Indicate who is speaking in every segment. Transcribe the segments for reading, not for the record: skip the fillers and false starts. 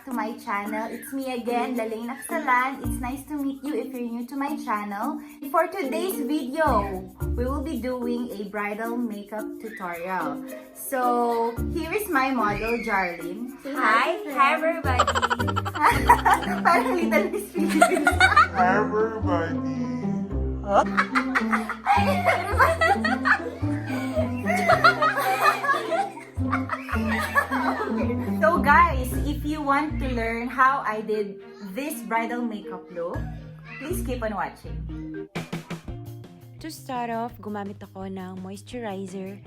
Speaker 1: back to my channel. It's me again, Lalaine Axalan. It's nice to meet you if you're new to my channel. For today's video, we will be doing a bridal makeup tutorial. So, here is my model, Jarlene. Say
Speaker 2: Hi everybody!
Speaker 1: Parang Little Miss Philippines.
Speaker 3: Hi everybody!
Speaker 1: So guys, if you want to learn how I did this bridal makeup look, please keep on watching.
Speaker 2: To start off, gumamit ako ng moisturizer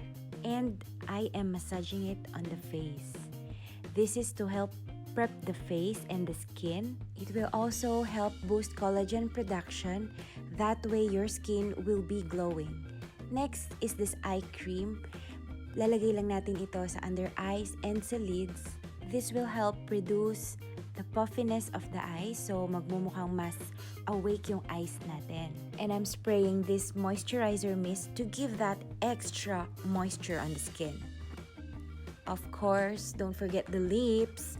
Speaker 2: and I am massaging it on the face. This is to help prep the face and the skin. It will also help boost collagen production. That way your skin will be glowing. Next is this eye cream. Lalagay lang natin ito sa under eyes and sa lids. This will help reduce the puffiness of the eyes, so magmumukhang mas awake yung eyes natin. And I'm spraying this moisturizer mist to give that extra moisture on the skin. Of course, don't forget the lips.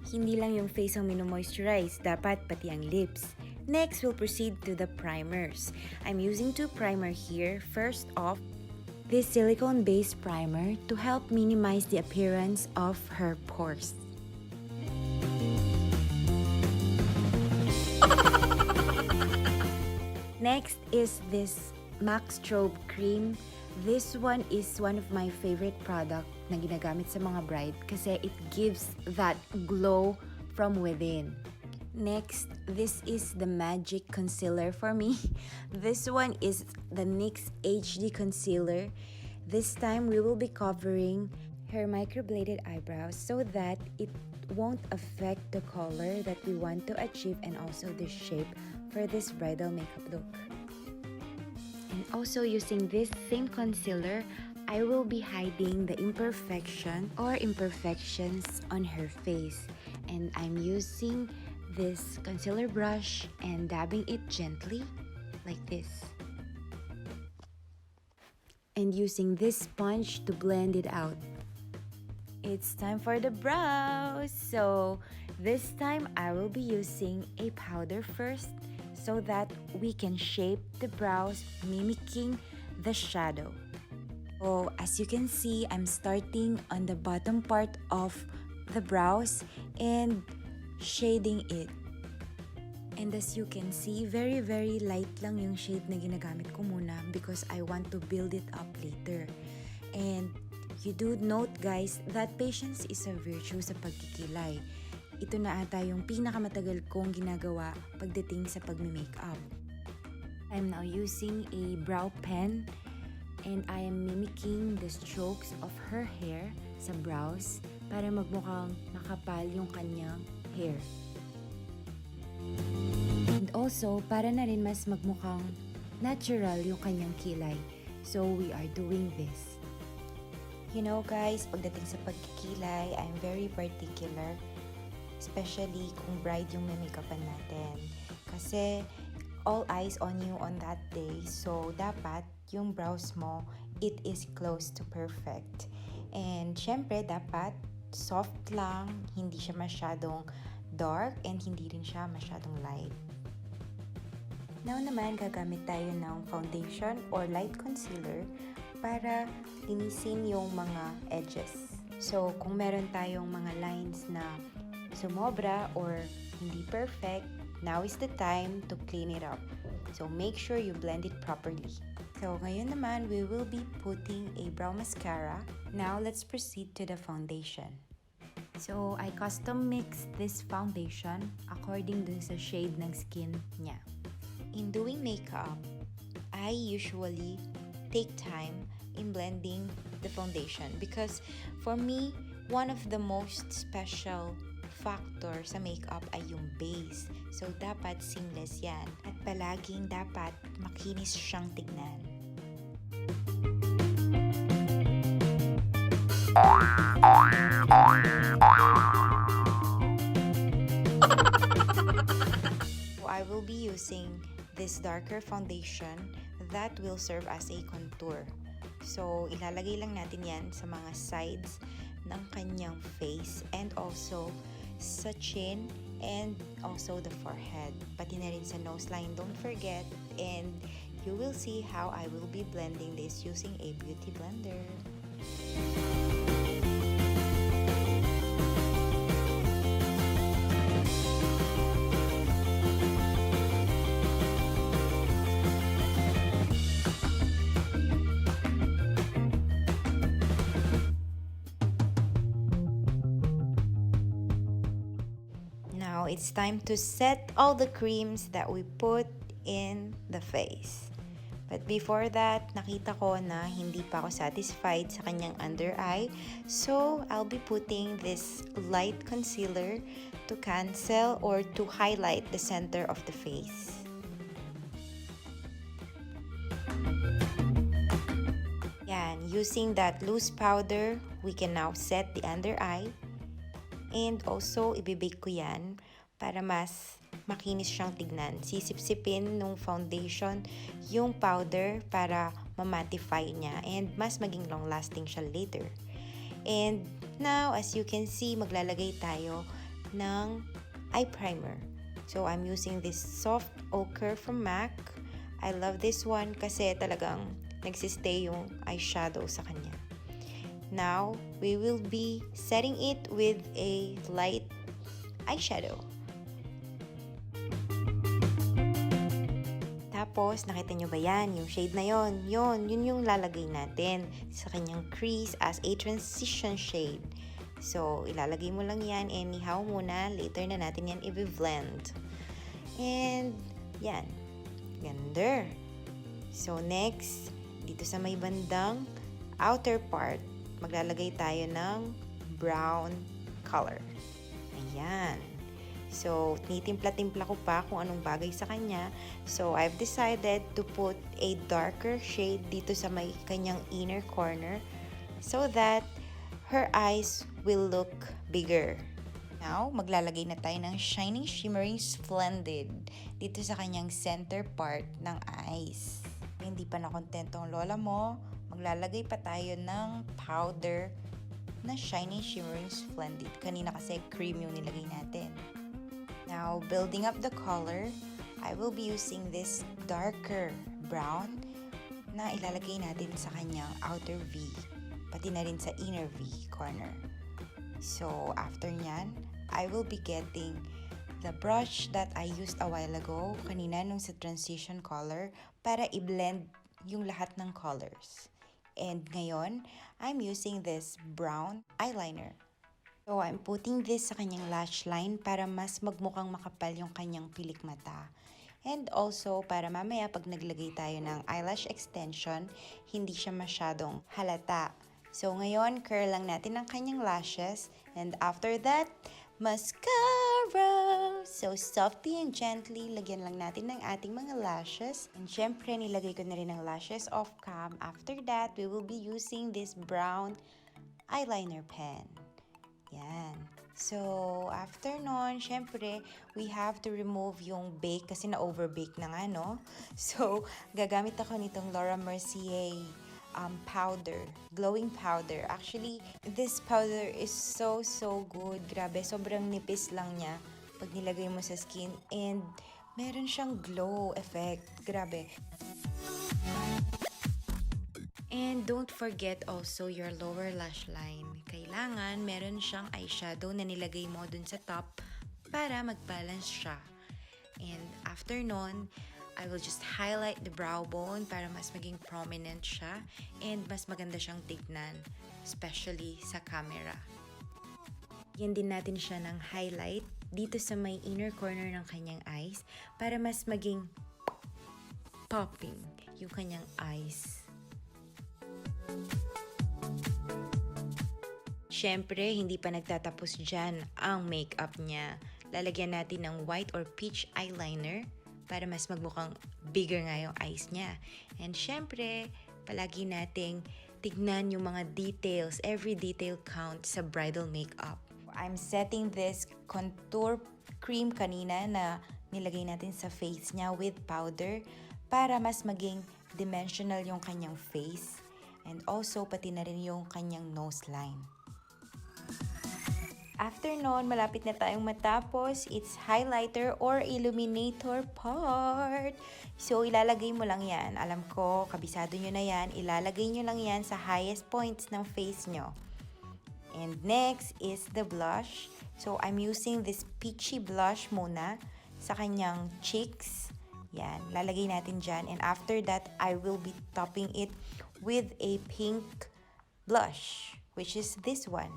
Speaker 2: Hindi lang yung face ang mino-moisturize, dapat pati ang lips. Next, we'll proceed to the primers. I'm using two primer here. First off, this silicone-based primer to help minimize the appearance of her pores. Next is this MAC Strobe Cream. This one is one of my favorite product na ginagamit sa mga bride kasi it gives that glow from within. Next, this is the magic concealer for me. This one is the NYX HD Concealer. This time, we will be covering her microbladed eyebrows so that it won't affect the color that we want to achieve and also the shape for this bridal makeup look. And also using this same concealer, I will be hiding the imperfections on her face. And I'm using this concealer brush and dabbing it gently like this. And using this sponge to blend it out. It's time for the brows. So this time I will be using a powder first so that we can shape the brows mimicking the shadow. So as you can see, I'm starting on the bottom part of the brows and shading it. And as you can see, very light lang yung shade na ginagamit ko muna because I want to build it up later. And you do note guys that patience is a virtue sa pagkikilay. Ito na ata yung pinakamatagal kong ginagawa pagdating sa pagme-makeup. I'm now using a brow pen and I am mimicking the strokes of her hair sa brows para magmukhang makapal yung kanyang hair. And also, para na rin mas magmukhang natural yung kanyang kilay. So, we are doing this. You know guys, pagdating sa pagkikilay, I'm very particular. Especially kung bride yung may-makeupan natin. Kasi, all eyes on you on that day. So, dapat yung brows mo, it is close to perfect. And, syempre, dapat soft lang, hindi siya masyadong dark, and hindi rin siya masyadong light. Now naman, gagamit tayo ng foundation or light concealer para linisin yung mga edges. So, kung meron tayong mga lines na sumobra or hindi perfect, now is the time to clean it up. So, make sure you blend it properly. So, ngayon naman, we will be putting a brow mascara. Now, let's proceed to the foundation. So, I custom mixed this foundation according dun sa shade ng skin niya. In doing makeup, I usually take time in blending the foundation because for me, one of the most special factor sa makeup ay yung base. So, dapat seamless yan. At palaging dapat makinis siyang tignan. So, I will be using this darker foundation that will serve as a contour. So, ilalagay lang natin yan sa mga sides ng kanyang face and also sa chin, and also the forehead. Pati na rin sa nose line, don't forget. And you will see how I will be blending this using a beauty blender. Now, it's time to set all the creams that we put in the face. But before that, nakita ko na hindi pa ako satisfied sa kanyang under eye. So, I'll be putting this light concealer to cancel or to highlight the center of the face. Yan, using that loose powder, we can now set the under eye. And also, ibibake ko yan para mas makinis siyang tignan. Sisip-sipin nung foundation yung powder para ma-mattify niya and mas maging long-lasting siya later. And now, as you can see, maglalagay tayo ng eye primer. So, I'm using this soft ochre from MAC. I love this one kasi talagang nagsistay yung eyeshadow sa kanya. Now, we will be setting it with a light eyeshadow. Tapos, nakita nyo ba yan? Yung shade na yon, yun yung lalagay natin sa kanyang crease as a transition shade. So, ilalagay mo lang yan anyhow muna. Later na natin yan i-blend. And, yan. Ganda. So, next, dito sa may bandang outer part, maglalagay tayo ng brown color. Ayan. So, tinitimpla-timpla ko pa kung anong bagay sa kanya. So, I've decided to put a darker shade dito sa may kanyang inner corner so that her eyes will look bigger. Now, maglalagay na tayo ng Shining Shimmering Splendid dito sa kanyang center part ng eyes. Hindi pa nakontento ang lola mo, maglalagay pa tayo ng powder na Shining Shimmering Splendid. Kanina kasi cream yung nilagay natin. Now, building up the color, I will be using this darker brown na ilalagay natin sa kanyang outer V, pati na rin sa inner V corner. So, after nyan, I will be getting the brush that I used a while ago, kanina nung sa transition color, para i-blend yung lahat ng colors. And ngayon, I'm using this brown eyeliner. So, I'm putting this sa kanyang lash line para mas magmukhang makapal yung kanyang pilik mata. And also, para mamaya pag naglagay tayo ng eyelash extension, hindi siya masyadong halata. So, ngayon, curl lang natin ang kanyang lashes. And after that, mascara! So, softly and gently, lagyan lang natin ng ating mga lashes. And syempre, nilagay ko na rin ang lashes off cam. After that, we will be using this brown eyeliner pen. Yan. So, after nun, syempre, we have to remove yung bake kasi na-overbake na nga, no? So, gagamit ako nitong Laura Mercier powder, glowing powder. Actually, this powder is so good. Grabe, sobrang nipis lang niya pag nilagay mo sa skin and meron siyang glow effect. Grabe. And don't forget also your lower lash line. Kailangan meron siyang eyeshadow na nilagay mo dun sa top para mag-balance siya. And after nun, I will just highlight the brow bone para mas maging prominent siya and mas maganda siyang tignan, especially sa camera. Yan din natin siya ng highlight dito sa may inner corner ng kanyang eyes para mas maging popping yung kanyang eyes. Siyempre, hindi pa nagtatapos dyan ang makeup niya. Lalagyan natin ng white or peach eyeliner para mas magmukhang bigger nga yung eyes niya. And syempre, palagi nating tignan yung mga details. Every detail counts sa bridal makeup. I'm setting this contour cream kanina na nilagay natin sa face niya with powder para mas maging dimensional yung kanyang face. And also, pati na rin yung kanyang nose line. After nun, malapit na tayong matapos. It's highlighter or illuminator part. So, ilalagay mo lang yan. Alam ko, kabisado nyo na yan. Ilalagay nyo lang yan sa highest points ng face nyo. And next is the blush. So, I'm using this peachy blush muna sa kanyang cheeks. Yan, lalagay natin dyan. And after that, I will be topping it with a pink blush, which is this one.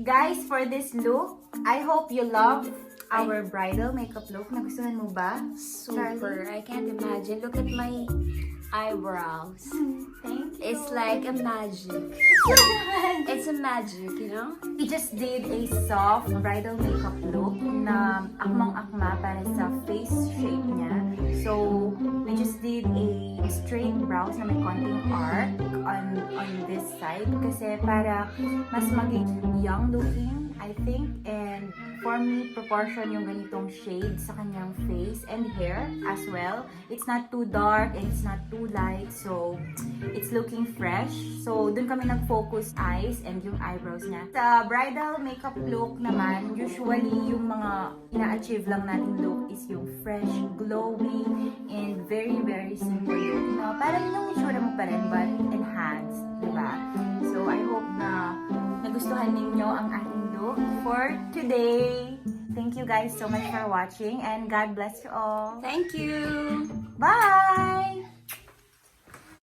Speaker 1: Guys, for this look, I hope you love our bridal makeup look. Nagustuhan mo ba?
Speaker 4: Super. I can't imagine. Look at my eyebrows.
Speaker 1: Thank you.
Speaker 4: It's like a magic. It's a magic, you know?
Speaker 1: We just did a soft bridal makeup look na akmang-akma para sa face shape niya. So, we just did a straight brows na may konting arc on this side kasi para mas maging young looking, I think. And for me, proportion yung ganitong shade sa kanyang face and hair as well. It's not too dark and it's not too light. So, it's looking fresh. So, dun kami nag-focus eyes and yung eyebrows niya. Sa bridal makeup look naman, usually yung mga ina-achieve lang natin look is yung fresh, glowing, and very, very simple look. No, parang yung itsura mo pa rin, but enhanced, diba? So, I hope na nagustuhan ninyo ang ating look for today. Thank you guys so much for watching and God bless you all.
Speaker 4: Thank you!
Speaker 1: Bye!